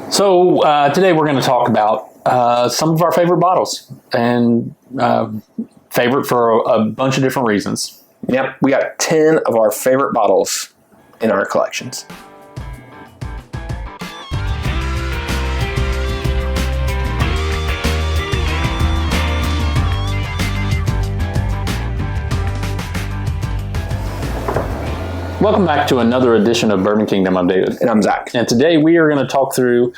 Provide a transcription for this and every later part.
So today we're going to talk about some of our favorite bottles, and favorite for a bunch of different reasons. Yep, we got 10 of our favorite bottles in our collections. Welcome back to another edition of Bourbon Kingdom. I'm David. And I'm Zach. And today we are going to talk through,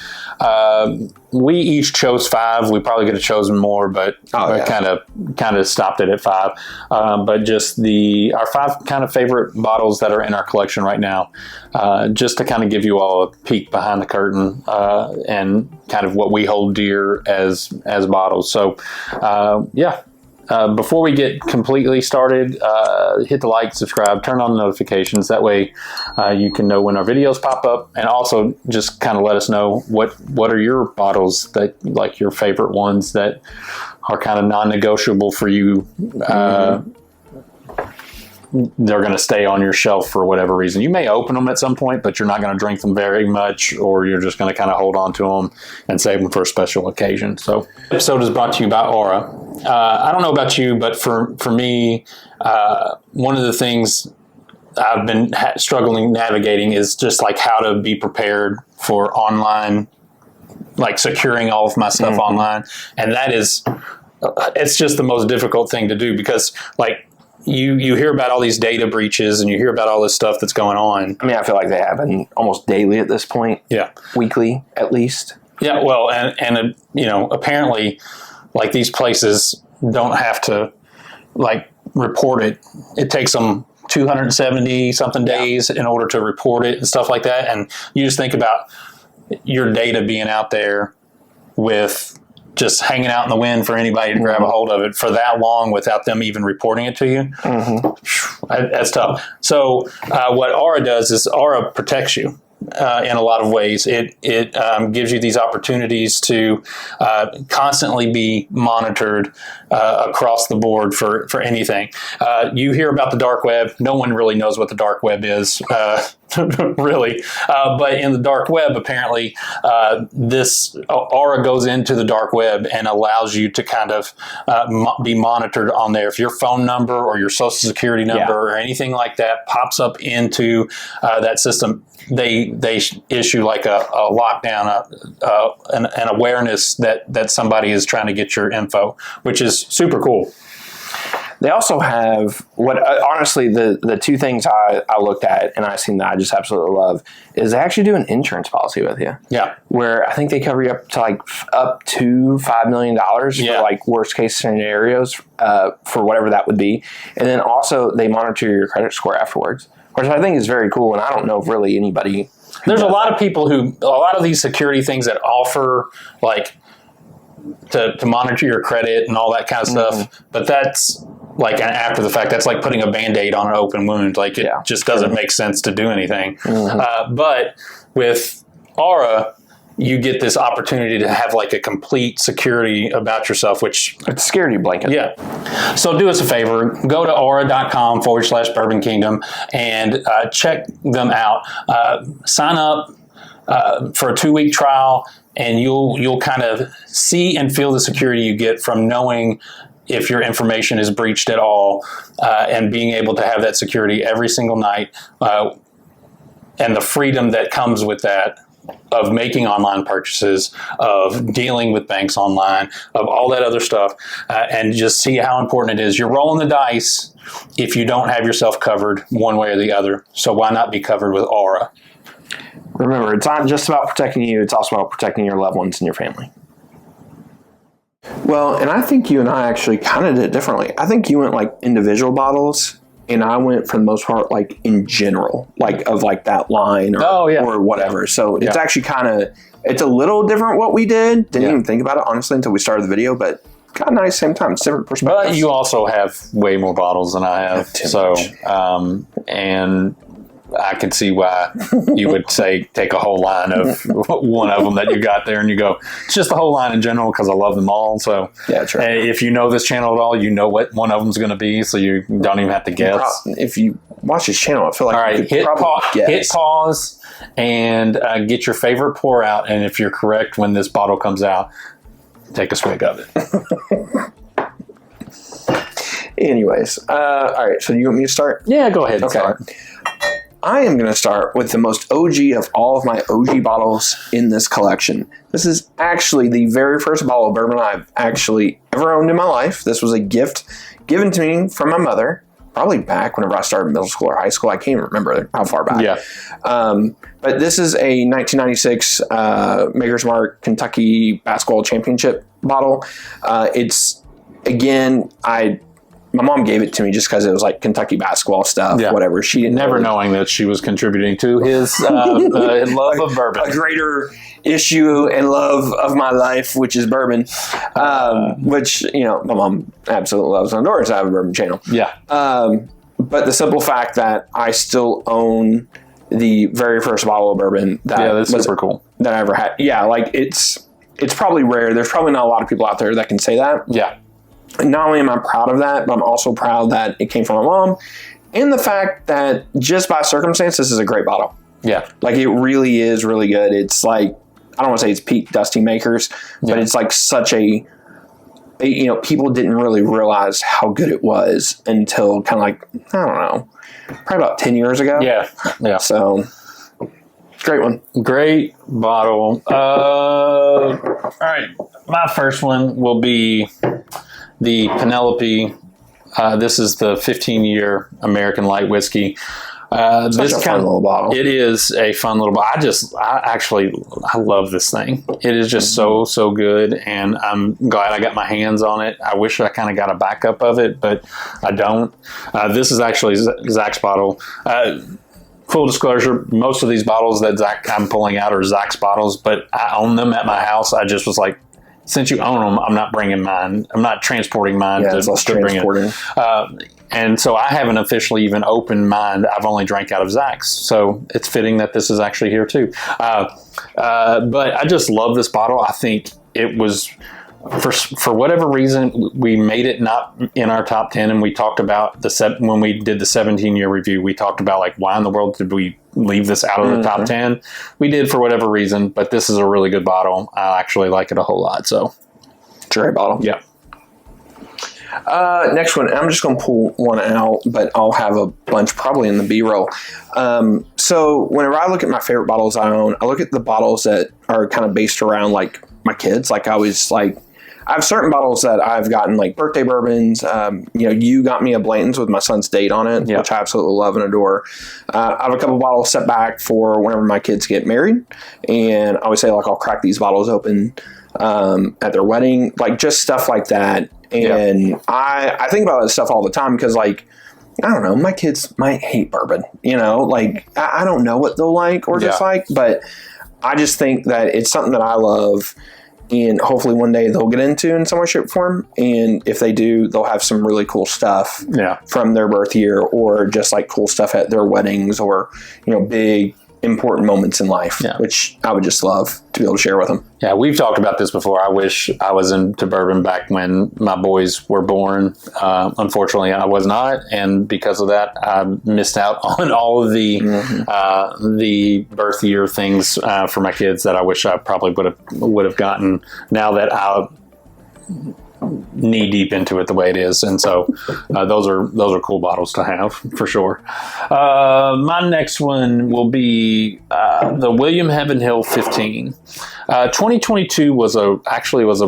we each chose 5. We probably could have chosen more, but kind of stopped it at 5. But just our 5 kind of favorite bottles that are in our collection right now, just to kind of give you all a peek behind the curtain and kind of what we hold dear as bottles. So, before we get completely started, hit the like, subscribe, turn on the notifications. That way you can know when our videos pop up, and also just kind of let us know what are your bottles that, like, your favorite ones that are kind of non-negotiable for you. They're going to stay on your shelf for whatever reason. You may open them at some point, but you're not going to drink them very much, or you're just going to kind of hold on to them and save them for a special occasion. So, this episode is brought to you by Aura. I don't know about you, but for me, one of the things I've been struggling navigating is just like how to be prepared for online, like securing all of my stuff online. And that is, it's just the most difficult thing to do, because like, you hear about all these data breaches and you hear about all this stuff that's going on. I mean, I feel like they happen almost daily at this point. Yeah. Weekly, at least. Yeah, well, and apparently, like, these places don't have to, like, report it. It takes them 270-something days in order to report it and stuff like that. And you just think about your data being out there with just hanging out in the wind for anybody to grab a hold of it for that long without them even reporting it to you. That's tough. So what Aura does is Aura protects you in a lot of ways. It gives you these opportunities to constantly be monitored across the board for anything. You hear about the dark web. No one really knows what the dark web is, really. But in the dark web, apparently, this Aura goes into the dark web and allows you to kind of be monitored on there. If your phone number or your social security number or anything like that pops up into that system, they issue like a lockdown, an awareness that somebody is trying to get your info, which is super cool. They also have honestly, the 2 things I looked at and I seen that I just absolutely love is they actually do an insurance policy with you. Yeah. Where I think they cover you up to $5 million for like worst case scenarios for whatever that would be. And then also they monitor your credit score afterwards, which I think is very cool. And I don't know if really anybody. There's a lot of people a lot of these security things that offer like to monitor your credit and all that kind of stuff. But that's like after the fact. That's like putting a Band-Aid on an open wound. Like it just doesn't make sense to do anything. But with Aura, you get this opportunity to have like a complete security about yourself, which it's a security blanket. Yeah. So do us a favor, go to aura.com/Bourbon Kingdom and check them out. Sign up for a 2-week trial, and you'll kind of see and feel the security you get from knowing if your information is breached at all, and being able to have that security every single night, and the freedom that comes with that, of making online purchases, of dealing with banks online, of all that other stuff, and just see how important it is. You're rolling the dice if you don't have yourself covered one way or the other. So why not be covered with Aura? Remember, it's not just about protecting you, it's also about protecting your loved ones and your family. Well, and I think you and I actually kind of did it differently. I think you went like individual bottles, and I went for the most part like in general, like of like that line or whatever. So it's actually it's a little different what we did. Didn't even think about it, honestly, until we started the video, but kind of nice same time. It's different perspectives. But you also have way more bottles than I have. So, and I can see why you would say take a whole line of one of them that you got there, and you go, it's just the whole line in general because I love them all. So yeah, true. If you know this channel at all, you know what one of them is going to be, so you don't even have to guess. If you watch this channel, I feel like all right, hit pause and get your favorite pour out. And if you're correct when this bottle comes out, take a swig of it. Anyways, all right. So you want me to start? Yeah, go ahead and start. I am going to start with the most OG of all of my OG bottles in this collection. This is actually the very first bottle of bourbon I've actually ever owned in my life. This was a gift given to me from my mother, probably back whenever I started middle school or high school. I can't even remember how far back. Yeah. But this is a 1996 Maker's Mark Kentucky Basketball Championship bottle. It's, again, my mom gave it to me just because it was like Kentucky basketball stuff, whatever. She didn't never knowing that she was contributing to his love of bourbon. A greater issue and love of my life, which is bourbon, which, my mom absolutely loves. Honduras. I have a bourbon channel. Yeah. But the simple fact that I still own the very first bottle of bourbon that's super cool that I ever had. Yeah, like it's probably rare. There's probably not a lot of people out there that can say that. Yeah. And not only am I proud of that, but I'm also proud that it came from my mom, and the fact that just by circumstance, this is a great bottle. Yeah. Like, it really is really good. It's like, I don't want to say it's peak Dusty Makers, but it's like such a people didn't really realize how good it was until kind of like, I don't know, probably about 10 years ago. Yeah. Yeah. So, great one. Great bottle. All right. My first one will be the Penelope. This is the 15-year American light whiskey. Such a fun little bottle. It is a fun little bottle. I love this thing. It is just so good, and I'm glad I got my hands on it. I wish I kind of got a backup of it, but I don't. This is actually Zach's bottle. Full disclosure, most of these bottles that I'm pulling out are Zach's bottles, but I own them at my house. I just was like, since you own them, I'm not bringing mine. I'm not transporting mine to bring it. And so I haven't officially even opened mine. I've only drank out of Zach's. So it's fitting that this is actually here too. But I just love this bottle. I think it was, for whatever reason, we made it not in our top 10. And we talked about when we did the 17-year review, we talked about like, why in the world did we leave this out of the top 10? We did for whatever reason, but this is a really good bottle. I actually like it a whole lot. So it's a great bottle. Yeah. Next one, I'm just going to pull one out, but I'll have a bunch probably in the B-roll. So whenever I look at my favorite bottles I own, I look at the bottles that are kind of based around like my kids. Like, I have certain bottles that I've gotten, like birthday bourbons. You got me a Blanton's with my son's date on it, which I absolutely love and adore. I have a couple bottles set back for whenever my kids get married, and I always say, like, I'll crack these bottles open at their wedding, like just stuff like that. And I think about that stuff all the time because, like, I don't know, my kids might hate bourbon, like I don't know what they'll like or dislike, but I just think that it's something that I love. And hopefully one day they'll get into in some way, shape, or form. And if they do, they'll have some really cool stuff from their birth year, or just like cool stuff at their weddings, or, big important moments in life, which I would just love to be able to share with them. Yeah, we've talked about this before. I wish I was into bourbon back when my boys were born. Unfortunately, I was not, and because of that, I missed out on all of the birth year things for my kids that I wish I probably would have gotten. Now that I knee deep into it the way it is, and so those are cool bottles to have for sure. My next one will be the William Heaven Hill 15. 2022 was a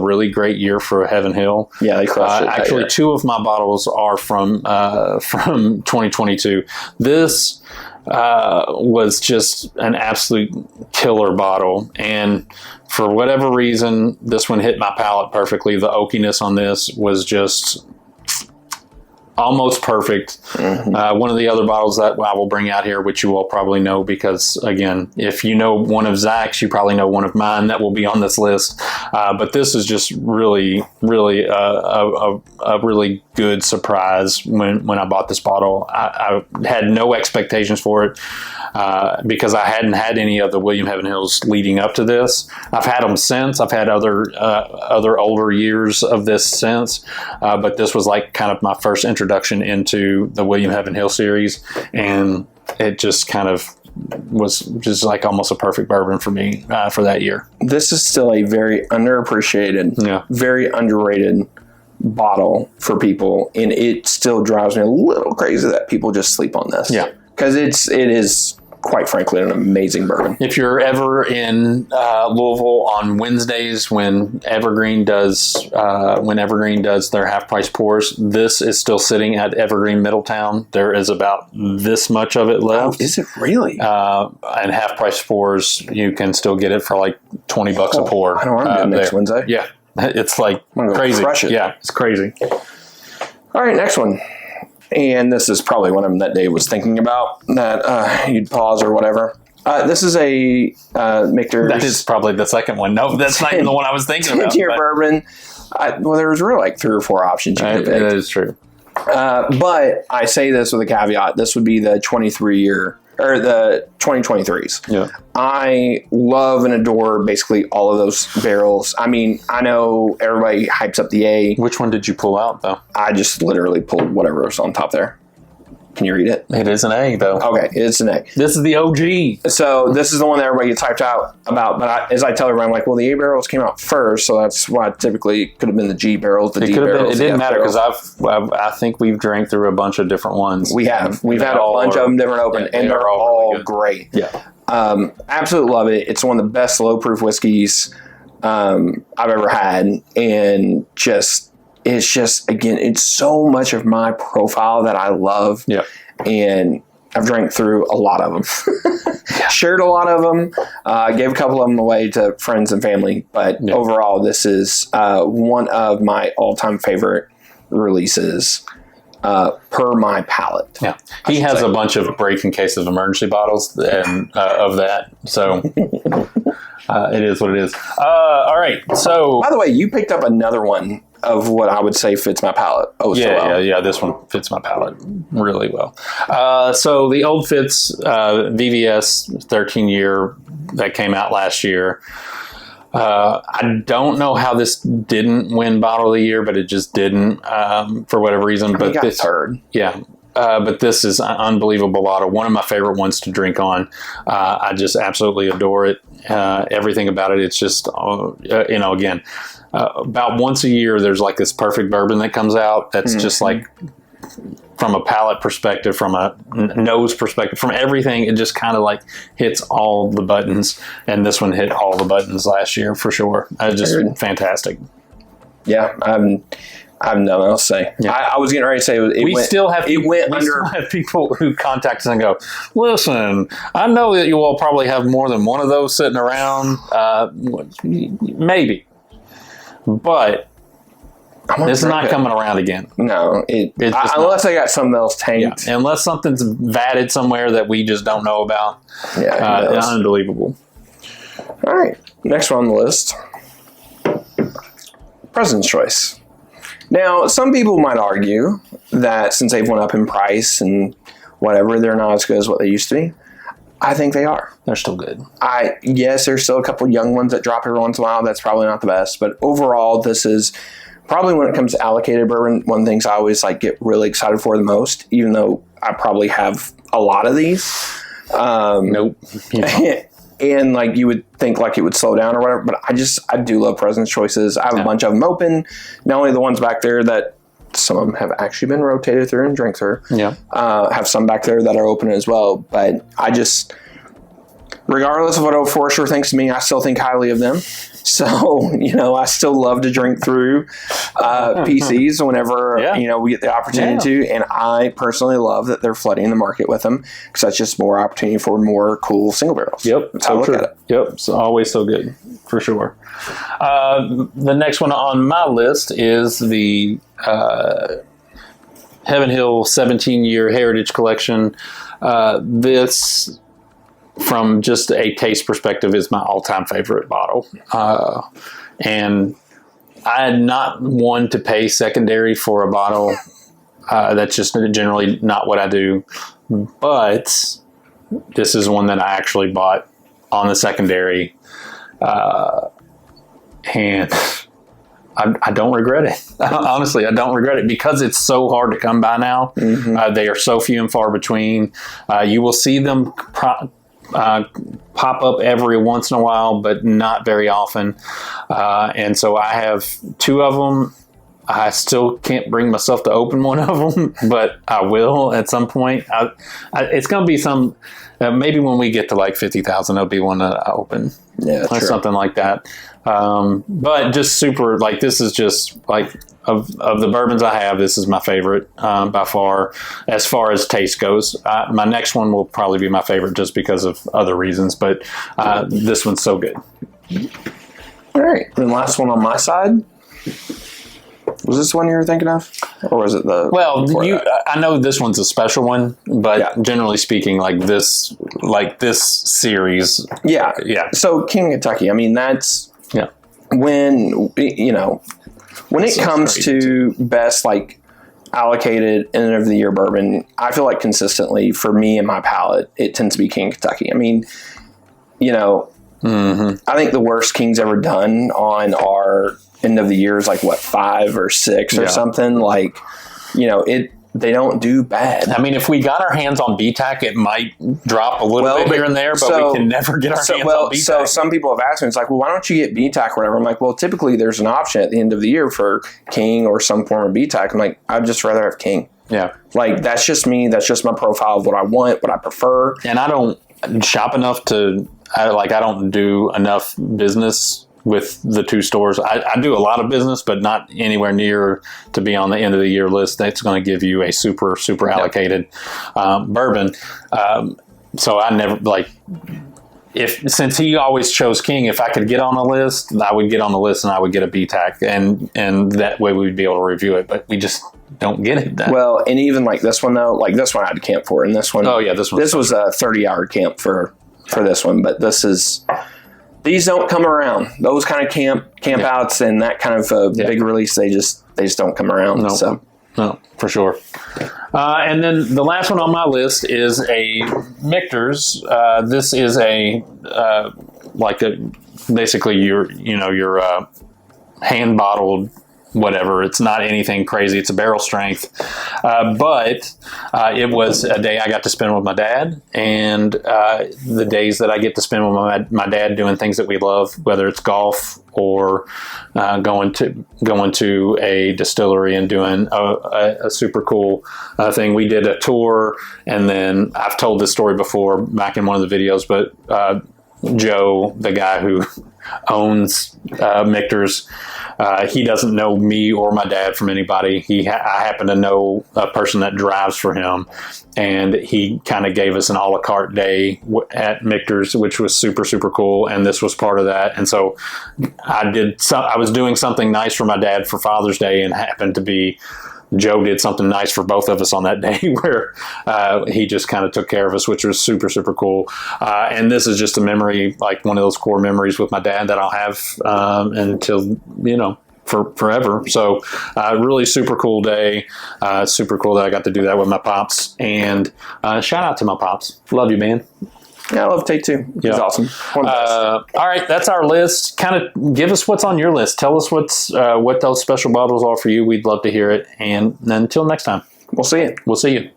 really great year for Heaven Hill. Yeah, they crushed it. Actually, two of my bottles are from 2022. This was just an absolute killer bottle, and for whatever reason, this one hit my palate perfectly. The oakiness on this was just almost perfect. One of the other bottles that I will bring out here, which you all probably know, because again, if you know one of Zach's, you probably know one of mine that will be on this list. But this is just really, really a really good surprise when I bought this bottle. I had no expectations for it. Because I hadn't had any of the William Heaven Hills leading up to this. I've had them since. I've had other older years of this since, but this was like kind of my first introduction into the William Heaven Hill series, and it just kind of was just like almost a perfect bourbon for me for that year. This is still a very underappreciated, very underrated bottle for people, and it still drives me a little crazy that people just sleep on this. Yeah, because it is quite frankly an amazing bourbon. If you're ever in Louisville on Wednesdays when Evergreen does their half price pours, this is still sitting at Evergreen Middletown. There is about this much of it left. Oh, is it really? And half price pours, you can still get it for like $20 a pour. I know I'm doing next Wednesday. Yeah, it's like crazy. Crush it. Yeah, it's crazy. All right, next one. And this is probably one of them that Dave was thinking about, that you'd pause or whatever. This is a Michter's. That is probably the second one. No, that's not even the one I was thinking about. 10-year bourbon. Well, there was really like 3 or 4 options you could pick. That is true. But I say this with a caveat. This would be the 23-year or the 2023s. Yeah. I love and adore basically all of those barrels. I mean, I know everybody hypes up the A. Which one did you pull out, though? I just literally pulled whatever was on top there. Can you read it? It is an A, though. Okay, it's an A. This is the OG. So this is the one that everybody gets hyped out about. But as I tell everyone, I'm like, well, the A barrels came out first, so that's why typically it could have been the G barrels, the D barrels. It didn't matter because I think we've drank through a bunch of different ones. We have. We've had a bunch of them different open, and they're all really great. Yeah. Absolutely love it. It's one of the best low proof whiskeys I've ever had, and it's just, again, it's so much of my profile that I love. Yeah. And I've drank through a lot of them. Shared a lot of them. Gave a couple of them away to friends and family. But overall, this is one of my all-time favorite releases per my palate. Yeah. He has a bunch of break in case of emergency bottles and of that. So it is what it is. All right. So, by the way, you picked up another one of what I would say fits my palate. So well. Yeah. This one fits my palate really well. So the Old Fitz VVS 13-year that came out last year. I don't know how this didn't win Bottle of the Year, but it just didn't for whatever reason. But this third. Yeah. But this is an unbelievable bottle. One of my favorite ones to drink on. I just absolutely adore it. Everything about it. It's just, again, about once a year, there's like this perfect bourbon that comes out. That's just like, from a palate perspective, from a nose perspective, from everything, it just kind of like hits all the buttons. And this one hit all the buttons last year for sure. Just fantastic. Yeah. I have nothing else to say. Yeah. I was getting ready to say we still have people who contact us and go, listen, I know that you all probably have more than one of those sitting around. Maybe. But it's not coming around again. No. Unless I got something else tanked. Yeah. Unless something's vatted somewhere that we just don't know about. Yeah. Unbelievable. All right. Next one on the list. President's Choice. Now, some people might argue that since they've went up in price and whatever, they're not as good as what they used to be. I think they are. They're still good. Yes, there's still a couple young ones that drop every once in a while. That's probably not the best. But overall, this is probably, when it comes to allocated bourbon, one of the things I always get really excited for the most, even though I probably have a lot of these. Nope. And you would think it would slow down or whatever, but I do love President's Choices. I have a bunch of them open. Not only the ones back there that some of them have actually been rotated through and drank through. Yeah. Have some back there that are open as well. But regardless of what Old Forester thinks of me, I still think highly of them. So, I still love to drink through PCs whenever, we get the opportunity to. And I personally love that they're flooding the market with them because that's just more opportunity for more cool single barrels. Yep. That's how I look at it. Yep. It's always so good, for sure. The next one on my list is the Heaven Hill 17-year Heritage Collection. This, from just a taste perspective, is my all-time favorite bottle. And I'm not one to pay secondary for a bottle. That's just generally not what I do. But this is one that I actually bought on the secondary. And I don't regret it. Honestly, I don't regret it because it's so hard to come by now. Mm-hmm. They are so few and far between. You will see them pop up every once in a while, but not very often. And so I have 2 of them. I still can't bring myself to open one of them, but I will at some point. It's going to be some, maybe when we get to like 50,000, there'll be one that I open. Yeah, or something like that. But just super, like, this is just like, of the bourbons I have, this is my favorite by far as taste goes. My next one will probably be my favorite just because of other reasons, but this one's so good. All right. And the last one on my side. Was this one you were thinking of? Or was it the... Well, I know this one's a special one, but generally speaking, like this series. Yeah. Yeah. So King Kentucky, I mean, that's... Yeah. When, you know, when it comes to best, like, allocated end of the year bourbon, I feel like consistently, for me and my palate, it tends to be King Kentucky. I mean, you know, I think the worst King's ever done on our... end of the year is like what, 5 or 6 or something. Like, you know, they don't do bad. I mean, if we got our hands on BTAC, it might drop a little bit here and there, but we can never get our hands on BTAC. So some people have asked me, it's like, well, why don't you get BTAC or whatever? I'm like, well, typically there's an option at the end of the year for King or some form of BTAC. I'm like, I'd just rather have King. Yeah. Like, that's just me. That's just my profile of what I want, what I prefer. And I don't shop enough I don't do enough business with the 2 stores. I do a lot of business, but not anywhere near to be on the end of the year list. That's going to give you a super, super allocated bourbon. So I never, like, since he always chose King, if I could get on the list, I would get on the list and I would get a BTAC, and that way we'd be able to review it, but we just don't get it. Well, and even like this one though, like this one I had to camp for, and this one, this was a 30-hour camp for this one, but these don't come around. Those kind of camp outs and that kind of big release, they just don't come around. No, for sure. And then the last one on my list is a Michter's. This is basically your hand bottled whatever. It's not anything crazy. It's a barrel strength. But it was a day I got to spend with my dad, and the days that I get to spend with my dad doing things that we love, whether it's golf or going to a distillery and doing a super cool thing. We did a tour, and then I've told this story before back in one of the videos, but Joe, the guy who owns Michter's, he doesn't know me or my dad from anybody. I happen to know a person that drives for him, and he kind of gave us an a la carte day at Michter's, which was super, super cool, and this was part of that. And so I was doing something nice for my dad for Father's Day, and happened to be Joe did something nice for both of us on that day where he just kind of took care of us, which was super, super cool. And this is just a memory, like one of those core memories with my dad that I'll have until, for forever. So really super cool day. Super cool that I got to do that with my pops. And shout out to my pops. Love you, man. Yeah, I love Tate too. He's awesome. All right, that's our list. Kind of give us what's on your list. Tell us what those special bottles are for you. We'd love to hear it. And until next time, we'll see you. We'll see you.